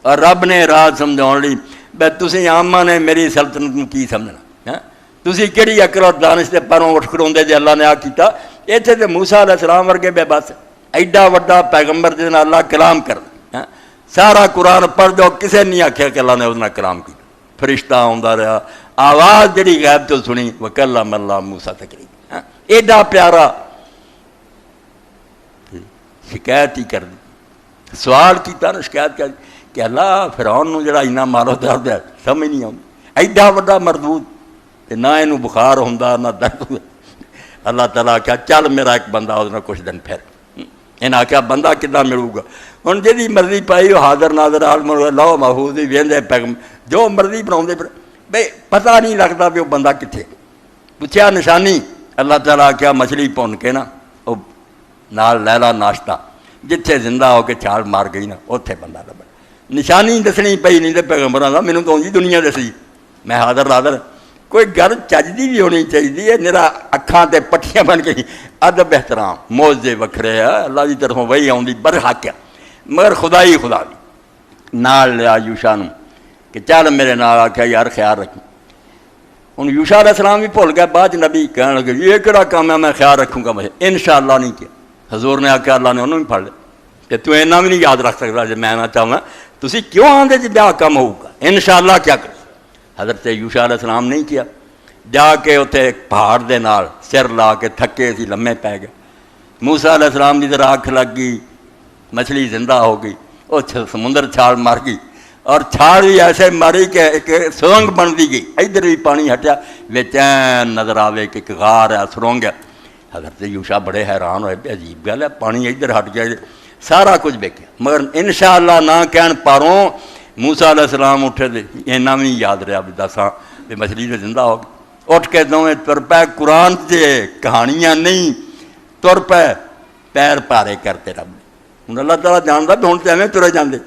اور رب نے راہ سمجھاؤ لی بے تسی آما نے میری سلطنت میں کی سمجھنا تسی کہڑی عقل اور دانش کے پروں اٹھ کھڑوندے جے اللہ نے آ کیتا اتنے تو موسیٰ علیہ السلام ورگے بے بس ایڈا وڈا پیغمبر جس اللہ کلام کر سارا قرآن پڑھ دو کسے نہیں آخیا کہ اللہ نے اس کلام کی فرشتہ آتا رہا آواز جڑی غیب تو سنی وکلم اللہ موسیٰ تکلیما ایڈا پیارا شکایت ہی کر دی سوال کیتا نا شکایت کر کہ اللہ فرعون نو جڑا اینا مارو درد ہے سمجھ نہیں آؤں ایڈا وڈا مردود نہ یہ بخار ہوں نہ درد ہوں اللہ تعالیٰ آخیا چل میرا ایک بندہ اس کچھ دن پھر انہیں آخیا بندہ کتنا ملوں گا ہوں جی مرضی پائی وہ حاضر ناظر عالم لو محفوظ بھی وہدے پیغم جو مرضی بنا پھر بھائی پتہ نہیں لگتا بھی وہ بندہ کتنے پوچھا نشانی اللہ تعالیٰ آخیا مچھلی پن کے نا وہ نال لیلا ناشتہ جتھے زندہ ہو کے چھال مار گئی نا اتنے بندہ لبا نشانی دسنی پئی نہیں تو پیغمبراں دا مینوں تو دنیا دسی میں حاضر ناظر کوئی گل چجدی بھی ہونی چاہیے میرا اکھاں تے پٹیاں بن گئی ادب احترام موضے وکھرے ہے اللہ کی طرفوں وہی آؤں برحق ہے مگر خدا ہی خدا بھی نال لیا یوشا نو کہ چل میرے نال آخیا یار خیال رکھیں ہوں یوشا علیہ السلام بھی بھول گیا بعد نبی کہنے لگے یہ کہڑا کام ہے میں خیال رکھوں گا مجھے انشاءاللہ نہیں کیا حضور نے آخیا اللہ نے انہوں بھی پڑھ لیا کہ تو اینا بھی نہیں یاد رکھ سکتا جی میں نہ چاہوں تسی کیوں آدھے جی بیاہ کم ہوگا انشاءاللہ کیا کر حضرت یوشا علیہ السلام نہیں کیا جا کے اتنے پہاڑ دے نال سر لا کے تھکے سی لمے پی گئے موسیٰ علیہ السلام کی ذرا اکھ لگ گئی مچھلی زندہ ہو گئی وہ سمندر چھال مار گئی اور چھال بھی ایسے ماری کہ ایک سرنگ بنتی گئی ادھر بھی پانی ہٹیا چین نظر آوے کہ ایک غار ہے سرنگ ہے حضرت یوشا بڑے حیران ہوئے عجیب گل ہے پانی ادھر ہٹ گیا سارا کچھ ویکیا مگر انشاءاللہ نہ کہن پاروں موسیٰ علیہ السلام اٹھے دے اینا بھی یاد رہا بھی دساں بھی مچھلی تو زندہ ہو گئی اٹھ کے دونیں تر پے قرآن سے کہانیاں نہیں تر پے پیر پارے کرتے رب ہوں اللہ تعالیٰ جانتا بھی ہوں تو ایویں ترے جاندے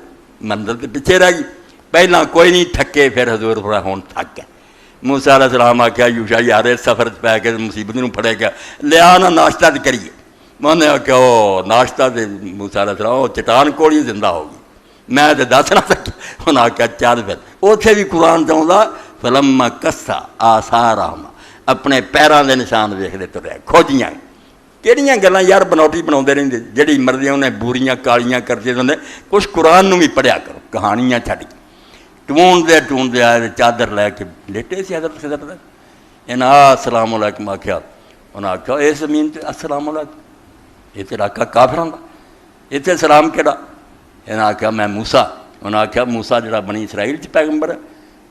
منزل تو پیچھے رہ گئی پہلا کوئی نہیں تھکے پھر حضور تھوڑا ہوں تھک گئے موسیٰ علیہ السلام آخیا یوشا یار اس سفر پی کے مصیبت نوں پڑے گا لیا نا ناشتہ تو کریے میں نے آخیا وہ ناشتہ تو موسیٰ علیہ السلام وہ چٹان کوڑی زندہ ہوگی میں تو دس نہ سکیا انہیں آخیا چل پھر اتنے بھی قرآن چاہتا فلما کسا آسارہما اپنے پیراں دے نشان ویکھدے ترے کھوجیاں کہڑیاں گلاں یار بنوٹی بنا رہتے جہی مرضی انہیں بوریاں کالیاں کرتے ہوتے کچھ قرآن نو بھی پڑھیا کرو کہانیاں چھڈ کے ٹونڈتے آئے چادر لے کے لیٹے سی حضرت خضر انہیں السلام علیکم آخیا انہیں آخیا اے زمین تے السلام علیکم یہ تو علاقہ کافراں دا اتنے سلام کہڑا انہیں آخیا میں موسیٰ انہیں آخیا موسیٰ جڑا بنی اسرائیل چ پیغمبر ہے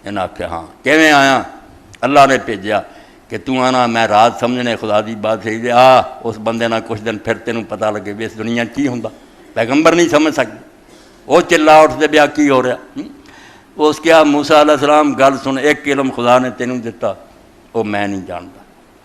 انہیں آخیا ہاں کیویں آیا اللہ نے بھیجا کہ تو آنا میں رات سمجھنے خدا دی بات صحیح دے اس بندے نہ کچھ دن پھر تینوں پتہ لگے بھی اس دنیا کی ہوں پیغمبر نہیں سمجھ سکتے وہ چلا اٹھتے بیا کی ہو رہا اس کیا موسیٰ علیہ السلام گل سن ایک علم خدا نے تینوں دتا وہ میں نہیں جانتا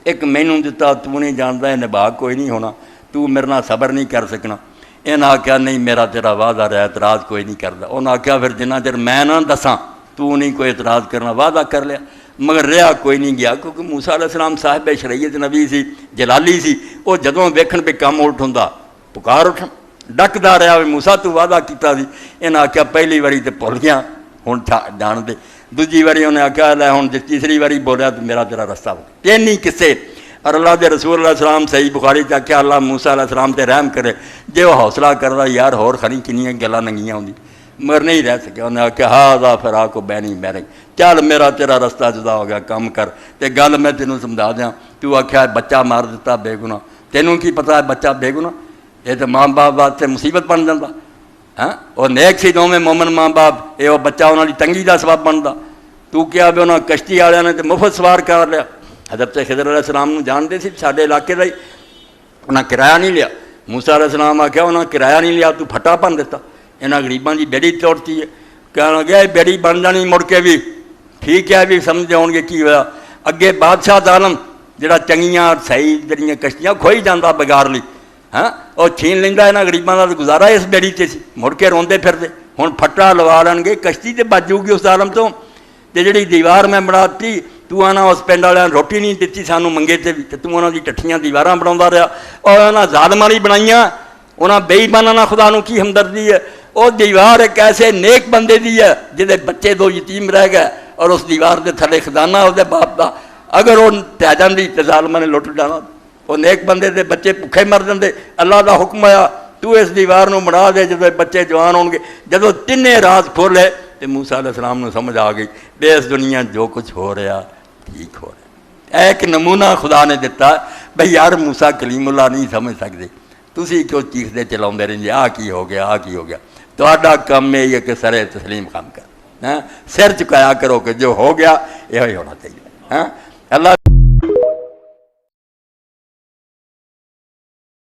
ایک مینوں دتا تو نہیں جانتا یہ نبھا کوئی نہیں ہونا تو میرے نال صبر نہیں کر سکنا انہیں آخیا نہیں میرا تیرا وعدہ رہا اعتراض کوئی نہیں کرتا انہیں آخیا پھر جنہ چر میں نہ دساں تو نہیں کوئی اعتراض کرنا وعدہ کر لیا مگر رہا کوئی نہیں گیا کیونکہ موسیٰ علیہ السلام صاحب شریعت نبی سی جلالی سی وہ جدوں ویکھن پہ کم الٹ ہوندا پکار اٹھن ڈکدا رہا بھی موسیٰ تو وعدہ کیتا سی انہیں آخیا پہلی واری تو بھول گیا ہوں جان دے دوجی واری انہیں آخیا لے ہوں تیسری واری بولیا تو میرا تیرا رستہ ہو تین نہیں کسے اور اللہ دے رسول علیہ السلام صحیح بخاری چ آخیا اللہ موسیٰ علیہ السلام تے رحم کرے جے وہ حوصلہ کردا یار ہور خنی کنیاں گلاں ننگیاں ہوندی مگر نہیں رہ سکیا انہیں آخیا ہاذا فراق بینی بینک چل میرا تیرا رستہ جدا ہو گیا کم کر تے گل میں تینوں سمجھا دیاں تو آخیا بچہ مار دیتا بے گناہ تینوں کی پتہ ہے بچہ بے گناہ یہ تو ماں باپ واسطے مصیبت بن جاتا ہاں وہ نیک سی دونوں مومن ماں باپ یہ وہ بچہ انہوں کی تنگی کا سبب بنتا تو کیا بھی انہوں کشتی والوں نے تو مفت سوار کر لیا حضرت خضر علیہ السلام نو جانتے سی سارے علاقے کا ہی انہیں کرایہ نہیں لیا موسیٰ علیہ السلام آخیا انہیں کرایہ نہیں لیا تو پھٹا بن دیتا یہاں غریباں کی بیڑی توڑتی ہے کہنے لگا بیڑی بن جانی مڑ کے بھی ٹھیک ہے بھی سمجھ آؤ گے کی ہوا اگے بادشاہ ظالم جڑا چنگیاں صحیح جڑیاں کشتیاں کھوئی جانا بگار لی ہاں وہ چھین لینا یہاں غریباں کا گزارا اس بیڑی سے مڑ کے روندے پھرتے ہوں پھٹا لوا لین گے کشتی تو بچ جاؤ گی اس ظالم تو جڑی دیوار میں بناتی تو آنا اس پنڈ والے روٹی نہیں دیتی سانوں منگے تے بھی تو انہوں کی ٹٹھیاں دیواراں بنا رہا اور انہوں ظالم والی بنائیاں انہوں بے ایماناں نال خدا نو کی ہمدردی ہے وہ دیوار ایک ایسے نیک بندے دی ہے جہے بچے دو یتیم رہ گئے اور اس دیوار دے تھلے خزانہ وہ باپ دا، اگر وہ پی جاتی تو ظالماں نے لٹ جانا، وہ نیک بندے دے بچے بھوکے مر جاندے۔ اللہ دا حکم آیا تو اس دیوار نو بنا دے جدو بچے جوان ہون گے۔ جدو تینے راز کھولے تو موسیٰ علیہ السلام نو سمجھ آ گئی بے اس دنیا جو کچھ ہو رہا ٹھیک ہو رہا۔ ایک نمونہ خدا نے دیتا بھئی یار موسیٰ کلیم اللہ نہیں سمجھ سکتے، تسی کیوں چیختے چلاؤندے رہندے آ کی ہو گیا آ کی ہو گیا۔ تہاڈا کم ہے یہ کہ سر تسلیم کام کر، سر چکایا کرو کہ جو ہو گیا یہ ہونا چاہیے۔ اللہ